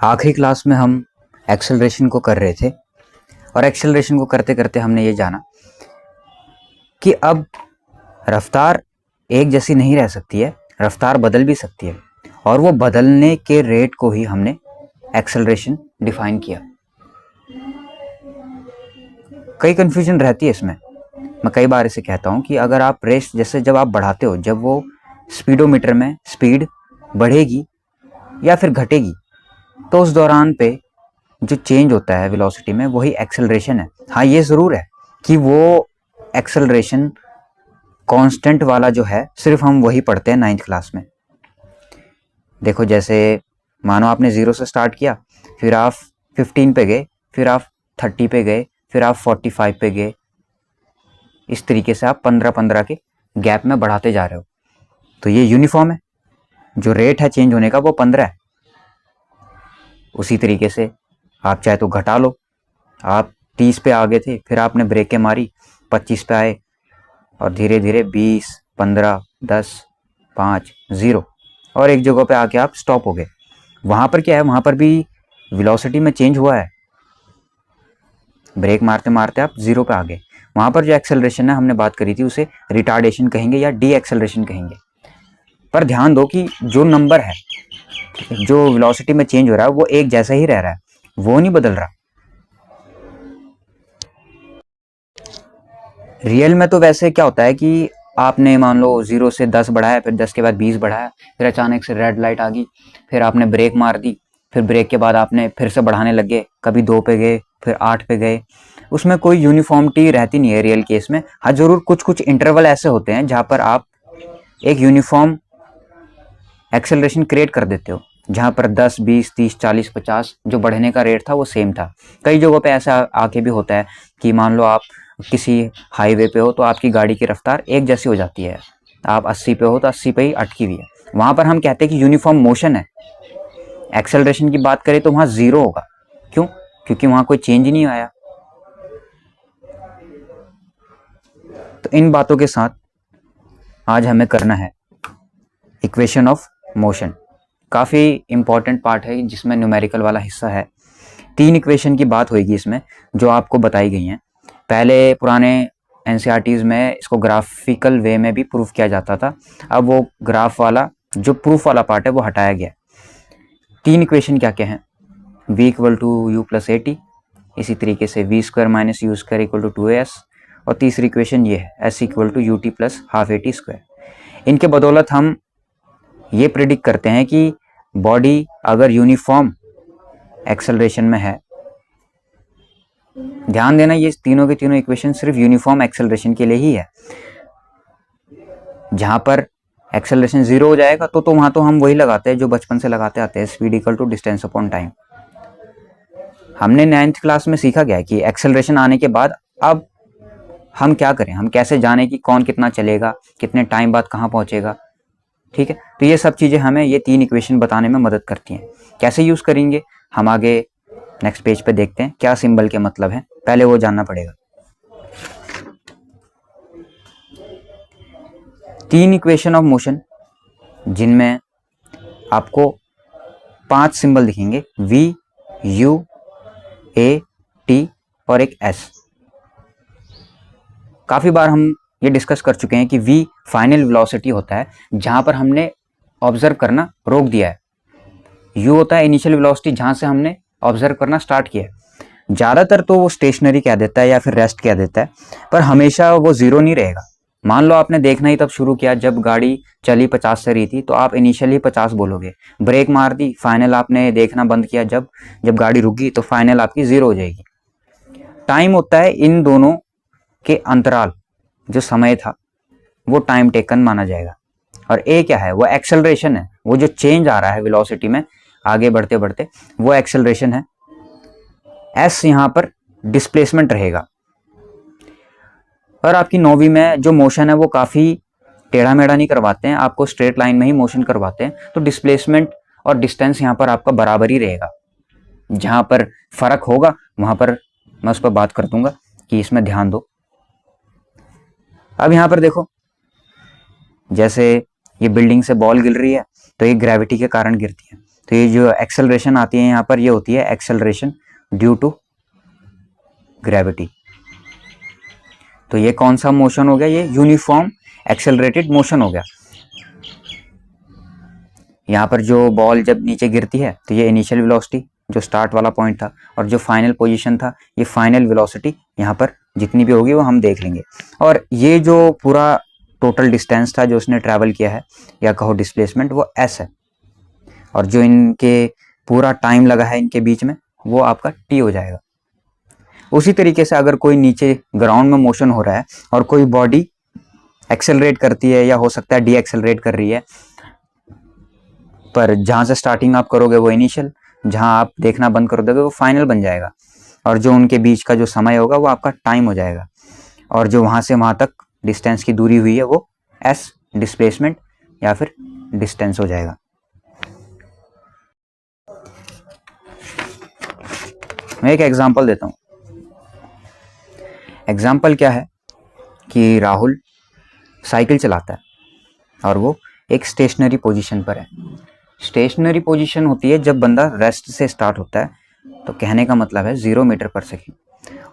आखिरी क्लास में हम एक्सेलरेशन को कर रहे थे और एक्सेलरेशन को करते करते हमने ये जाना कि अब रफ्तार एक जैसी नहीं रह सकती है, रफ्तार बदल भी सकती है और वो बदलने के रेट को ही हमने एक्सेलरेशन डिफाइन किया। कई कन्फ्यूजन रहती है इसमें। मैं कई बार इसे कहता हूँ कि अगर आप रेस जैसे जब आप बढ़ाते हो, जब वो स्पीडोमीटर में स्पीड बढ़ेगी या फिर घटेगी तो उस दौरान पे जो चेंज होता है वेलोसिटी में वही एक्सेलरेशन है। हाँ, ये ज़रूर है कि वो एक्सेलरेशन कांस्टेंट वाला जो है सिर्फ हम वही पढ़ते हैं 9th क्लास में। देखो, जैसे मानो आपने 0 से स्टार्ट किया, फिर आप 15 पे गए, फिर आप 30 पे गए, फिर आप 45 पे गए। इस तरीके से आप 15-15 के गैप में बढ़ाते जा रहे हो, तो ये यूनिफॉर्म है। जो रेट है चेंज होने का वो 15 है। उसी तरीके से आप चाहे तो घटा लो। आप 30 पे आ गए थे, फिर आपने ब्रेकें मारी, 25 पे आए और धीरे धीरे 20, 15, 10, 5, 0 और एक जगह पे आके आप स्टॉप हो गए। वहाँ पर क्या है, वहाँ पर भी वेलोसिटी में चेंज हुआ है। ब्रेक मारते मारते आप 0 पे आ गए। वहाँ पर जो एक्सेलरेशन है हमने बात करी थी उसे रिटार्डेशन कहेंगे या डी एक्सेलरेशन कहेंगे। पर ध्यान दो कि जो नंबर है, जो वेलोसिटी में चेंज हो रहा है वो एक जैसा ही रह रहा है, वो नहीं बदल रहा। रियल में तो वैसे क्या होता है कि आपने मान लो 0 से 10 बढ़ाया, फिर 10 के बाद 20 बढ़ाया, फिर अचानक से रेड लाइट आ गई, फिर आपने ब्रेक मार दी, फिर ब्रेक के बाद आपने फिर से बढ़ाने लग गए, कभी 2 पे गए, फिर 8 पे गए। उसमें कोई यूनिफॉर्मिटी रहती नहीं है रियल केस में। हाँ, जरूर कुछ कुछ इंटरवल ऐसे होते हैं जहाँ पर आप एक यूनिफॉर्म एक्सेलरेशन क्रिएट कर देते हो, जहाँ पर 10, 20, 30, 40, 50 जो बढ़ने का रेट था वो सेम था। कई जगहों पे ऐसा आके भी होता है कि मान लो आप किसी हाईवे पे हो तो आपकी गाड़ी की रफ्तार एक जैसी हो जाती है। आप 80 पे हो तो 80 पे ही अटकी हुई है। वहाँ पर हम कहते हैं कि यूनिफॉर्म मोशन है। एक्सेलरेशन की बात करें तो वहाँ 0 होगा। क्यों? क्योंकि वहाँ कोई चेंज ही नहीं आया। तो इन बातों के साथ आज हमें करना है इक्वेशन ऑफ मोशन। काफ़ी इंपॉर्टेंट पार्ट है जिसमें न्यूमेरिकल वाला हिस्सा है। 3 इक्वेशन की बात होगी इसमें जो आपको बताई गई हैं। पहले पुराने एनसीईआरटीज़ में इसको ग्राफिकल वे में भी प्रूफ किया जाता था। अब वो ग्राफ वाला जो प्रूफ वाला पार्ट है वो हटाया गया। 3 इक्वेशन क्या क्या हैं? v equal to u plus a t, इसी तरीके से v square minus u square equal to 2as, और तीसरी इक्वेशन ये है s equal to u t plus half a t square. इनके बदौलत हम ये प्रिडिक्ट करते हैं कि बॉडी अगर यूनिफॉर्म एक्सेलरेशन में है, ध्यान देना ये तीनों के तीनों इक्वेशन सिर्फ यूनिफॉर्म एक्सेलरेशन के लिए ही है। जहां पर एक्सेलरेशन 0 हो जाएगा तो वहां तो हम वही लगाते हैं जो बचपन से लगाते आते हैं, speed equal to distance upon time. हमने 9th क्लास में सीखा गया है कि एक्सेलरेशन आने के बाद अब हम क्या करें, हम कैसे जाने कि कौन कितना चलेगा, कितने टाइम बाद कहाँ पहुंचेगा। ठीक है, तो ये सब चीज़ें हमें ये 3 इक्वेशन बताने में मदद करती हैं। कैसे यूज़ करेंगे हम आगे नेक्स्ट पेज पे देखते हैं। क्या सिंबल के मतलब है पहले वो जानना पड़ेगा। 3 इक्वेशन ऑफ मोशन जिनमें आपको 5 सिंबल दिखेंगे, V, U, A, T और एक S। काफ़ी बार हम ये डिस्कस कर चुके हैं कि V फाइनल वेलोसिटी होता है जहाँ पर हमने ऑब्जर्व करना रोक दिया है। U होता है इनिशियल वेलोसिटी जहाँ से हमने ऑब्जर्व करना स्टार्ट किया है। ज़्यादातर तो वो स्टेशनरी कह देता है या फिर रेस्ट कह देता है, पर हमेशा वो 0 नहीं रहेगा। मान लो आपने देखना ही तब शुरू किया जब गाड़ी चली 50 से रही थी, तो आप इनिशियली 50 बोलोगे। ब्रेक मार दी, फाइनल आपने देखना बंद किया, जब गाड़ी रुकी तो फाइनल आपकी 0 हो जाएगी। टाइम होता है इन दोनों के अंतराल, जो समय था वो टाइम टेकन माना जाएगा। और ए क्या है? वो एक्सेलरेशन है, वो जो चेंज आ रहा है वेलोसिटी में आगे बढ़ते बढ़ते, वो एक्सेलरेशन है। एस यहाँ पर डिस्प्लेसमेंट रहेगा। और आपकी 9वीं में जो मोशन है वो काफ़ी टेढ़ा मेढ़ा नहीं करवाते हैं, आपको स्ट्रेट लाइन में ही मोशन करवाते हैं। तो डिस्प्लेसमेंट और डिस्टेंस यहाँ पर आपका बराबर ही रहेगा। जहाँ पर फर्क होगा वहाँ पर मैं उस पर बात कर दूंगा कि इसमें ध्यान दो। अब यहाँ पर देखो, जैसे ये बिल्डिंग से बॉल गिर रही है तो ये ग्रेविटी के कारण गिरती है। तो ये जो एक्सेलरेशन आती है यहाँ पर, ये होती है एक्सेलरेशन ड्यू टू ग्रेविटी। तो ये कौन सा मोशन हो गया? ये यूनिफॉर्म एक्सेलरेटेड मोशन हो गया। यहाँ पर जो बॉल जब नीचे गिरती है तो ये इनिशियल वेलोसिटी जो स्टार्ट वाला पॉइंट था, और जो फाइनल पोजीशन था ये फाइनल वेलोसिटी, यहाँ पर जितनी भी होगी वो हम देख लेंगे। और ये जो पूरा टोटल डिस्टेंस था जो उसने ट्रैवल किया है, या कहो डिस्प्लेसमेंट, वो एस है। और जो इनके पूरा टाइम लगा है इनके बीच में, वो आपका टी हो जाएगा। उसी तरीके से अगर कोई नीचे ग्राउंड में मोशन हो रहा है और कोई बॉडी एक्सेलरेट करती है, या हो सकता है डी एक्सेलरेट कर रही है, पर जहाँ से स्टार्टिंग आप करोगे वो इनिशियल, जहाँ आप देखना बंद कर दोगे वो फाइनल बन जाएगा, और जो उनके बीच का जो समय होगा वो आपका टाइम हो जाएगा, और जो वहाँ से वहाँ तक डिस्टेंस की दूरी हुई है वो एस डिस्प्लेसमेंट या फिर डिस्टेंस हो जाएगा। मैं एक एग्जांपल देता हूँ। एग्जांपल क्या है कि राहुल साइकिल चलाता है और वो एक स्टेशनरी पोजीशन पर है। स्टेशनरी पोजीशन होती है जब बंदा रेस्ट से स्टार्ट होता है, तो कहने का मतलब है 0 मीटर पर सेकेंड,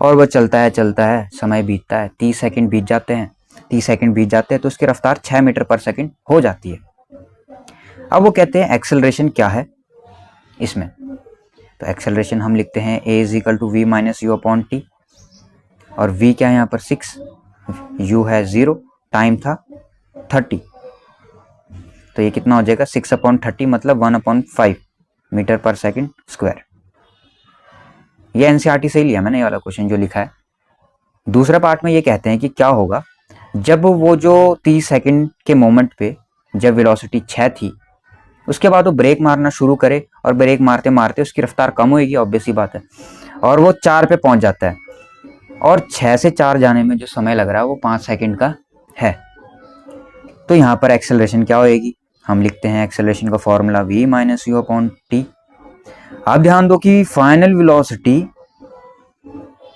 और वह चलता है, समय बीतता है, 30 सेकेंड बीत जाते हैं, 30 सेकेंड बीत जाते हैं तो उसकी रफ्तार 6 मीटर पर सेकेंड हो जाती है। अब वो कहते हैं एक्सेलरेशन क्या है इसमें, तो एक्सेलरेशन हम लिखते हैं a is equal to v minus u upon t, और v क्या है यहाँ पर 6, u है 0, टाइम था 30, तो ये कितना हो जाएगा 6/30 मतलब 1/5 मीटर पर सेकंड स्क्वायर। ये एनसीईआरटी से ही लिया मैंने ये वाला क्वेश्चन जो लिखा है। दूसरा पार्ट में ये कहते हैं कि क्या होगा जब वो जो 30 सेकंड के मोमेंट पे जब वेलोसिटी 6 थी, उसके बाद वो ब्रेक मारना शुरू करे, और ब्रेक मारते मारते उसकी रफ्तार कम होगी, ऑब्वियस सी बात है, और वो 4 पे पहुंच जाता है, और 6 से 4 जाने में जो समय लग रहा है वो 5 सेकंड का है। तो यहाँ पर एक्सेलरेशन क्या होएगी? हम लिखते हैं एक्सेलरेशन का formula v minus u upon T. अब ध्यान दो कि फाइनल वेलोसिटी,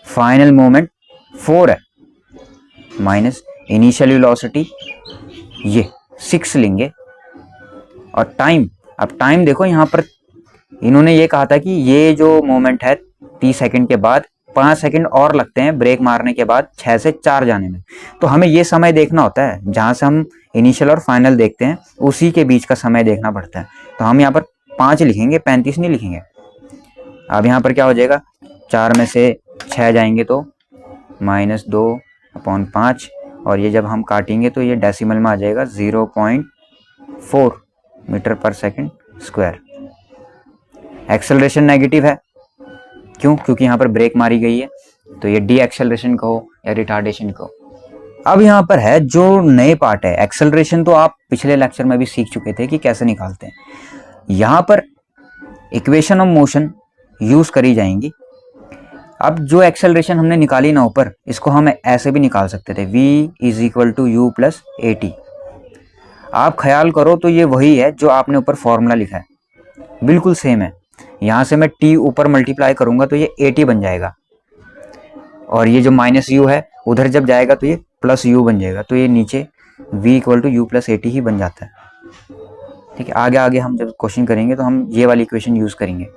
फाइनल मोमेंट 4 है, माइनस इनिशियल वेलोसिटी ये 6 लेंगे, और टाइम, अब टाइम देखो यहाँ पर इन्होंने ये कहा था कि ये जो मोमेंट है 30 सेकंड के बाद 5 सेकंड और लगते हैं ब्रेक मारने के बाद 6 से 4 जाने में, तो हमें ये समय देखना होता है जहां से हम इनिशियल और फाइनल देखते हैं, उसी के बीच का समय देखना पड़ता है। तो हम यहाँ पर 5 लिखेंगे, 35 नहीं लिखेंगे। अब यहाँ पर क्या हो जाएगा, 4 में से 6 जाएंगे तो -2/5, और ये जब हम काटेंगे तो ये डेसिमल में आ जाएगा 0.4 metre per second square. Acceleration negative है, क्यों? क्योंकि यहाँ पर ब्रेक मारी गई है, तो ये डी एक्सेलरेशन कहो या रिटार्डेशन कहो। अब यहाँ पर है जो नए पार्ट है, एक्सेलरेशन तो आप पिछले लेक्चर में भी सीख चुके थे कि कैसे निकालते हैं। यहाँ पर इक्वेशन ऑफ मोशन यूज करी जाएंगी। अब जो एक्सेलरेशन हमने निकाली ना ऊपर, इसको हम ऐसे भी निकाल सकते थे, v is equal to u plus a t. आप ख्याल करो तो ये वही है जो आपने ऊपर फॉर्मूला लिखा है, बिल्कुल सेम है। यहाँ से मैं t ऊपर मल्टीप्लाई करूंगा तो ये at बन जाएगा, और ये जो माइनस u है उधर जब जाएगा तो ये प्लस u बन जाएगा, तो ये नीचे v equal to u plus a t ही बन जाता है। ठीक है, आगे आगे हम जब क्वेश्चन करेंगे तो हम ये वाली इक्वेशन यूज करेंगे।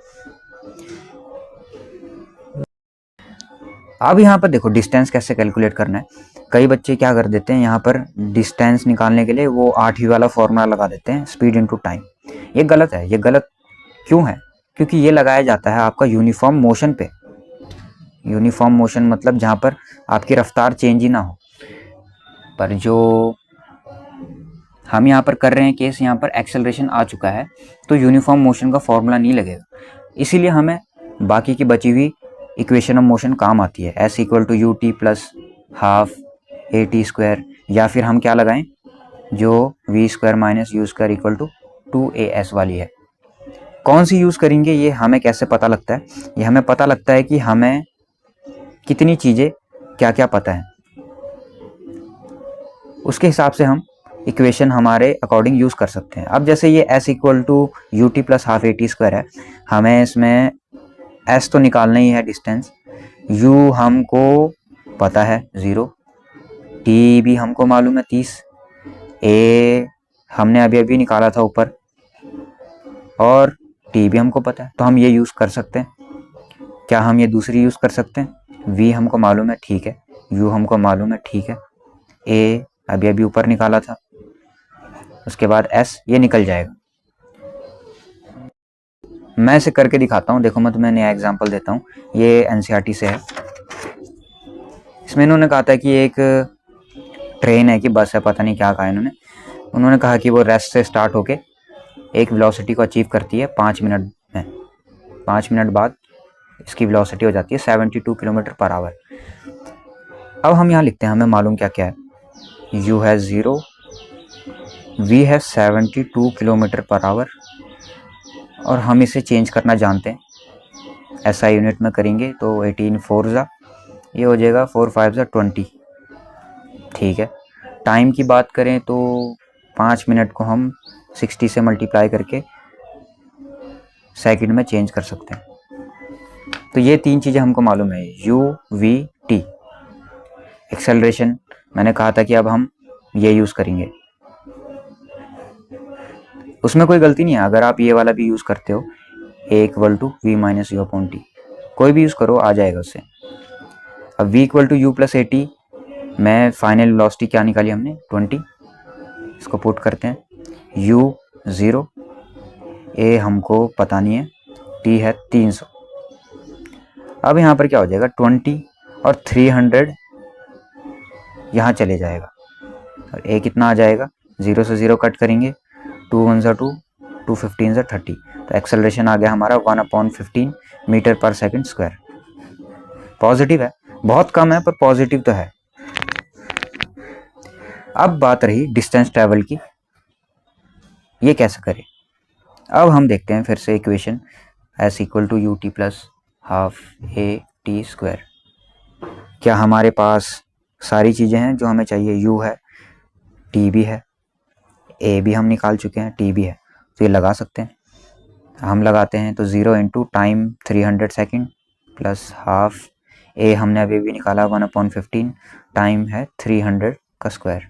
अब यहाँ पर देखो डिस्टेंस कैसे कैलकुलेट करना है। कई बच्चे क्या कर देते हैं, यहाँ पर डिस्टेंस निकालने के लिए वो 8वीं वाला फॉर्मूला लगा देते हैं, स्पीड इनटू टाइम। ये गलत है। ये गलत क्यों है? क्योंकि ये लगाया जाता है आपका यूनिफॉर्म मोशन पे। यूनिफॉर्म मोशन मतलब जहाँ पर आपकी रफ्तार चेंज ही ना हो। पर जो हम यहाँ पर कर रहे हैं केस, यहाँ पर एक्सेलरेशन आ चुका है तो यूनिफॉर्म मोशन का फॉर्मूला नहीं लगेगा, इसीलिए हमें बाकी की बची हुई इक्वेशन ऑफ मोशन काम आती है, s equal to u t plus half a t square, या फिर हम क्या लगाएं, जो v square minus u square equal to 2as वाली है। कौन सी यूज़ करेंगे ये हमें कैसे पता लगता है? ये हमें पता लगता है कि हमें कितनी चीज़ें क्या क्या पता है, उसके हिसाब से हम इक्वेशन हमारे अकॉर्डिंग यूज़ कर सकते हैं। अब जैसे ये s equal to u t plus half a t square है, हमें इसमें s तो निकालना ही है डिस्टेंस, u हमको पता है 0, t भी हमको मालूम है 30, a हमने अभी अभी निकाला था ऊपर, और टी भी हमको पता है, तो हम ये यूज़ कर सकते हैं। क्या हम ये दूसरी यूज़ कर सकते हैं? वी हमको मालूम है, ठीक है, यू हमको मालूम है, ठीक है, ए अभी अभी ऊपर निकाला था, उसके बाद एस ये निकल जाएगा। मैं इसे करके दिखाता हूँ, देखो मैं तुम्हें नया एग्जांपल देता हूँ, ये एनसीईआरटी से है। इसमें इन्होंने कहा था कि एक ट्रेन है कि बस है, पता नहीं क्या कहा उन्होंने कहा कि वो रेस्ट से स्टार्ट होके एक वेलोसिटी को अचीव करती है 5 मिनट में। 5 मिनट बाद इसकी वेलोसिटी हो जाती है 72 किलोमीटर पर आवर। अब हम यहाँ लिखते हैं, हमें मालूम क्या क्या है, u है 0, v है 72 किलोमीटर पर आवर, और हम इसे चेंज करना जानते हैं, SI यूनिट में करेंगे तो 18 4 ज़ा ये हो जाएगा, 4 5 ज़ा 20, ठीक है। टाइम की बात करें तो 5 मिनट को हम 60 से मल्टीप्लाई करके सेकंड में चेंज कर सकते हैं। तो ये 3 चीज़ें हमको मालूम है, u v t। एक्सेलरेशन मैंने कहा था कि अब हम ये यूज़ करेंगे, उसमें कोई गलती नहीं है, अगर आप ये वाला भी यूज़ करते हो, a equal to v minus u upon t, कोई भी यूज़ करो आ जाएगा उससे। अब v equal to u plus a t में फाइनल वेलोसिटी क्या निकाली हमने, 20, इसको पुट करते हैं, u 0, a हमको पता नहीं है, t है 300। अब यहाँ पर क्या हो जाएगा, 20 और 300 यहाँ चले जाएगा, और a कितना आ जाएगा, 0 से 0 कट करेंगे, 2 1 ज़ा 2, 2 15 ज़ा 30, तो एक्सेलरेशन आ गया हमारा 1/15 metre per second square. Positive है, बहुत कम है पर पॉजिटिव तो है। अब बात रही डिस्टेंस ट्रेवल की, ये कैसे करें। अब हम देखते हैं फिर से equation, s equal to u t plus half a t square. क्या हमारे पास सारी चीज़ें हैं जो हमें चाहिए, u है, t भी है, a भी हम निकाल चुके हैं, t भी है, तो ये लगा सकते हैं। हम लगाते हैं तो 0 into time 300 second plus half a हमने अभी भी निकाला 1/15, टाइम है 300 का स्क्वायर,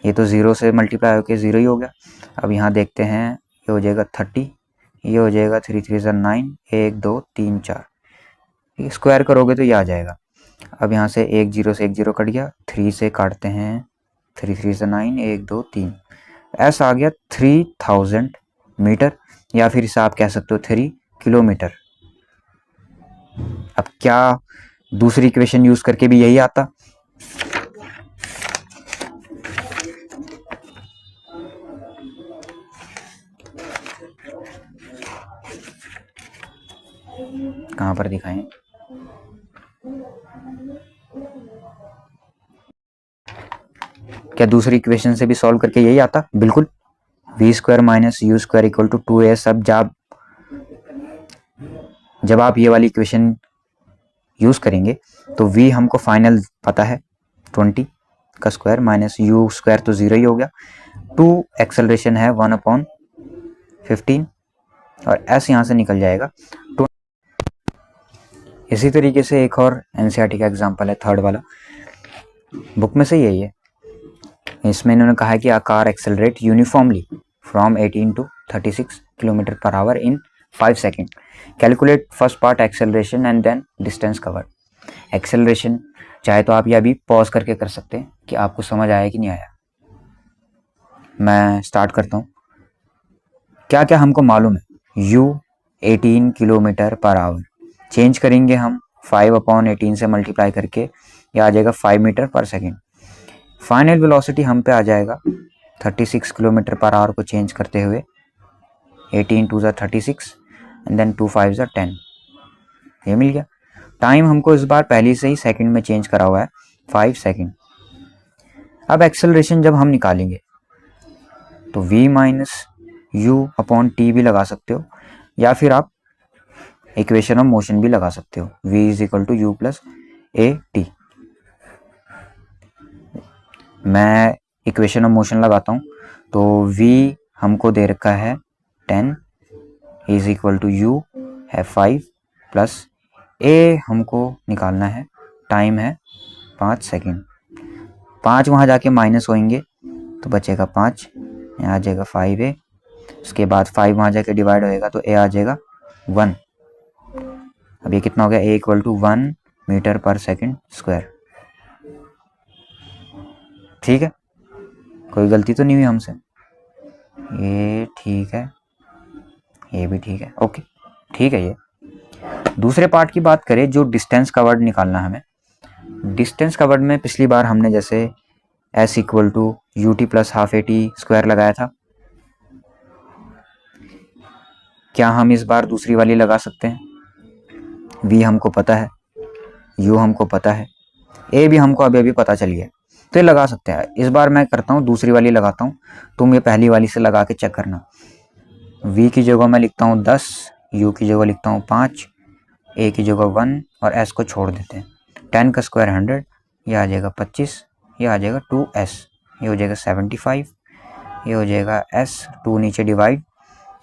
ये तो 0 से मल्टीप्लाई होकर 0 ही हो गया। अब यहाँ देखते हैं, ये हो जाएगा 30, ये हो जाएगा 3 3 ज़ा 9, 1 2 3 4, स्क्वायर करोगे तो ये आ जाएगा। अब यहाँ से 1 0 से 1 0 कट गया, 3 से काटते हैं, 3 3 ज़ा 9, 1 2 3, ऐसा आ गया 3000 मीटर, या फिर इसे आप कह सकते हो 3 किलोमीटर। अब क्या दूसरी इक्वेशन यूज करके भी यही आता, कहां पर दिखाएं, क्या दूसरी इक्वेशन से भी सॉल्व करके यही आता, बिल्कुल। V square minus u square equal to 2a, सब जब आप ये वाली इक्वेशन यूज करेंगे तो v हमको फाइनल पता है 20 का स्क्वायर, माइनस यू स्क्वायर तो 0 ही हो गया, 2 एक्सेलरेशन है 1/15, और s यहाँ से निकल जाएगा 20। इसी तरीके से एक और एनसीईआरटी का एग्जांपल है, थर्ड वाला, बुक में से यही है। इसमें इन्होंने कहा है कि a car accelerate uniformly from 18 to 36 kilometre per hour in 5 second, calculate first part acceleration and then distance cover. Acceleration चाहे तो आप ये अभी पॉज करके कर सकते हैं कि आपको समझ आया कि नहीं आया। मैं स्टार्ट करता हूँ। क्या क्या हमको मालूम है, u 18 kilometre per our, change करेंगे हम 5/18 से मल्टीप्लाई करके, यह आ जाएगा 5 मीटर पर सेकेंड। फाइनल वेलोसिटी हम पे आ जाएगा 36 किलोमीटर पर आवर को चेंज करते हुए, 18 2 ज़ा 36 एंड देन 2 5 ज़ा 10, ये मिल गया। टाइम हमको इस बार पहले से ही सेकंड में चेंज करा हुआ है, 5 सेकंड। अब एक्सेलरेशन जब हम निकालेंगे तो v minus u upon T भी लगा सकते हो, या फिर आप इक्वेशन ऑफ मोशन भी लगा सकते हो, v is equal to u plus a t. मैं इक्वेशन ऑफ मोशन लगाता हूँ, तो v हमको दे रखा है 10 इज इक्वल टू u है 5 प्लस a हमको निकालना है, टाइम है 5 सेकेंड। 5 वहाँ जाके माइनस होएंगे तो बचेगा 5, यहाँ आ जाएगा 5a उसके बाद 5 वहाँ जाके डिवाइड होएगा तो ए आ जाएगा 1। अब ये कितना हो गया, ए equal to 1 metre per second square. ठीक है, कोई गलती तो नहीं हुई हमसे, ये ठीक है, ये भी ठीक है, ओके ठीक है। ये दूसरे पार्ट की बात करें, जो डिस्टेंस कवर्ड निकालना हमें। डिस्टेंस कवर्ड में पिछली बार हमने जैसे s equal to u t plus half a t square लगाया था, क्या हम इस बार दूसरी वाली लगा सकते हैं? v हमको पता है, u हमको पता है, a भी हमको अभी अभी पता चल गया, तो ये लगा सकते हैं। इस बार मैं करता हूँ दूसरी वाली लगाता हूँ, तुम ये पहली वाली से लगा के चेक करना। v की जगह मैं लिखता हूँ 10, u की जगह लिखता हूँ 5, a की जगह 1 और s को छोड़ देते हैं। 10 का स्क्वायर 100, ये आ जाएगा 25, ये आ जाएगा 2s, ये हो जाएगा 75, ये हो जाएगा s, 2 नीचे डिवाइड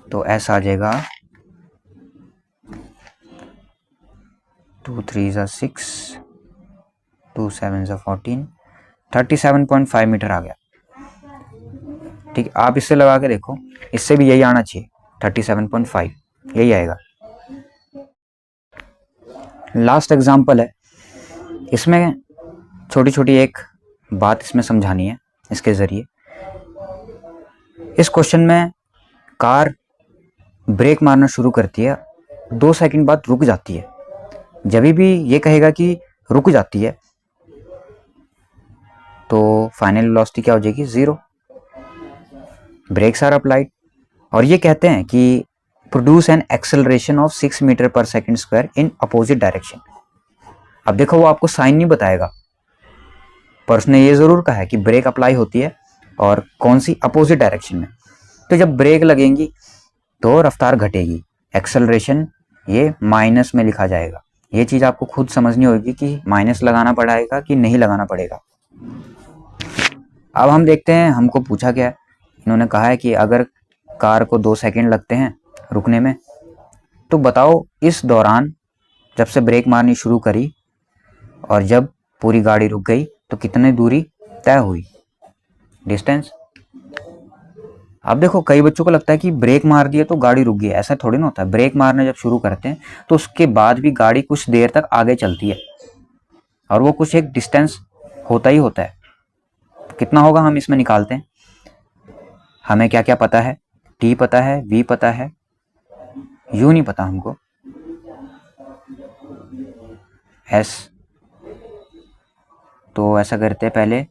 तो s आ जाएगा 2 3 6, 2 7 14, 37.5 मीटर आ गया। ठीक, आप इससे लगा के देखो, इससे भी यही आना चाहिए, 37.5 यही आएगा। लास्ट एग्जांपल है, इसमें छोटी छोटी एक बात इसमें समझानी है इसके ज़रिए। इस क्वेश्चन में कार ब्रेक मारना शुरू करती है, 2 सेकंड बाद रुक जाती है। जब भी ये कहेगा कि रुक जाती है तो फाइनल वेलोसिटी क्या हो जाएगी, 0। ब्रेक्स आर अप्लाइड और ये कहते हैं कि produce an acceleration of 6 meter per second square in opposite direction. अब देखो, वो आपको साइन नहीं बताएगा, पर उसने ये जरूर कहा है कि ब्रेक अप्लाई होती है और कौन सी, अपोजिट डायरेक्शन में। तो जब ब्रेक लगेंगी तो रफ्तार घटेगी, एक्सेलरेशन ये माइनस में लिखा जाएगा। ये चीज आपको खुद समझनी होगी कि माइनस लगाना पड़ेगा कि नहीं लगाना पड़ेगा। अब हम देखते हैं हमको पूछा क्या है। इन्होंने कहा है कि अगर कार को 2 सेकंड लगते हैं रुकने में, तो बताओ इस दौरान जब से ब्रेक मारनी शुरू करी और जब पूरी गाड़ी रुक गई तो कितनी दूरी तय हुई, डिस्टेंस। अब देखो, कई बच्चों को लगता है कि ब्रेक मार दिया तो गाड़ी रुक गई, ऐसा थोड़ी ना होता है। ब्रेक मारना जब शुरू करते हैं तो उसके बाद भी गाड़ी कुछ देर तक आगे चलती है और वो कुछ एक डिस्टेंस होता ही होता है। कितना होगा हम इसमें निकालते हैं। हमें क्या क्या पता है, t पता है, v पता है, u नहीं पता हमको, s। तो ऐसा करते हैं, पहले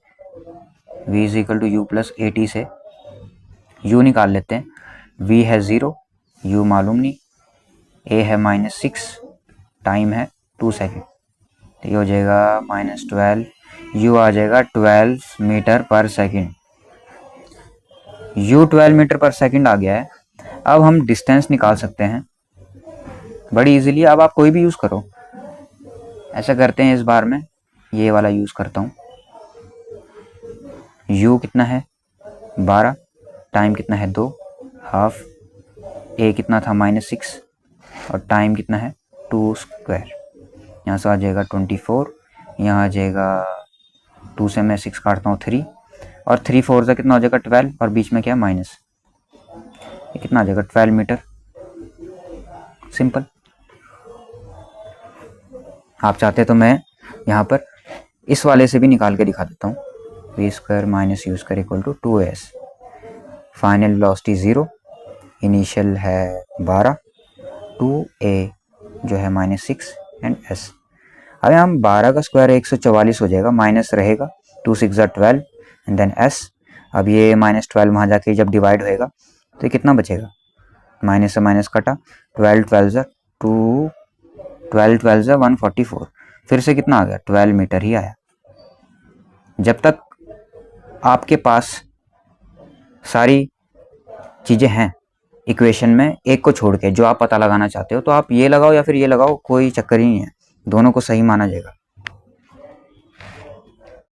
v is equal to u plus a t से u निकाल लेते हैं। v है 0, u मालूम नहीं, a है -6, टाइम है 2 सेकेंड, तो ये हो जाएगा -12, u आ जाएगा 12 मीटर पर सेकेंड। u 12 मीटर पर सेकेंड आ गया है। अब हम डिस्टेंस निकाल सकते हैं बड़ी इजीली। अब आप कोई भी यूज़ करो, ऐसा करते हैं इस बार में ये वाला यूज़ करता हूँ। u कितना है 12, टाइम कितना है 2, हाफ, a कितना था -6 और टाइम कितना है 2 स्क्वायर। यहाँ से आ जाएगा 24, यहाँ आ जाएगा 2 से मैं 6 काटता हूँ 3 और 3 4 से कितना हो जाएगा 12 और बीच में क्या है माइनस, ये कितना आ जाएगा 12 मीटर। सिंपल। आप चाहते तो मैं यहाँ पर इस वाले से भी निकाल के दिखा देता हूँ। v square minus u square equal to 2s। Final velocity 0, initial है 12, 2a जो है -6 एंड s। अब हम 12 का स्क्वायर 144 हो जाएगा, माइनस रहेगा, 2 6 12 एंड देन s। अब ये -12 वहाँ जाके जब डिवाइड होएगा तो ये कितना बचेगा, माइनस से माइनस कटा, 12 12 2, 12 12 144, फिर से कितना आ गया 12 मीटर ही आया। जब तक आपके पास सारी चीज़ें हैं इक्वेशन में, एक को छोड़ के जो आप पता लगाना चाहते हो, तो आप ये लगाओ या फिर ये लगाओ, कोई चक्कर ही नहीं है, दोनों को सही माना जाएगा।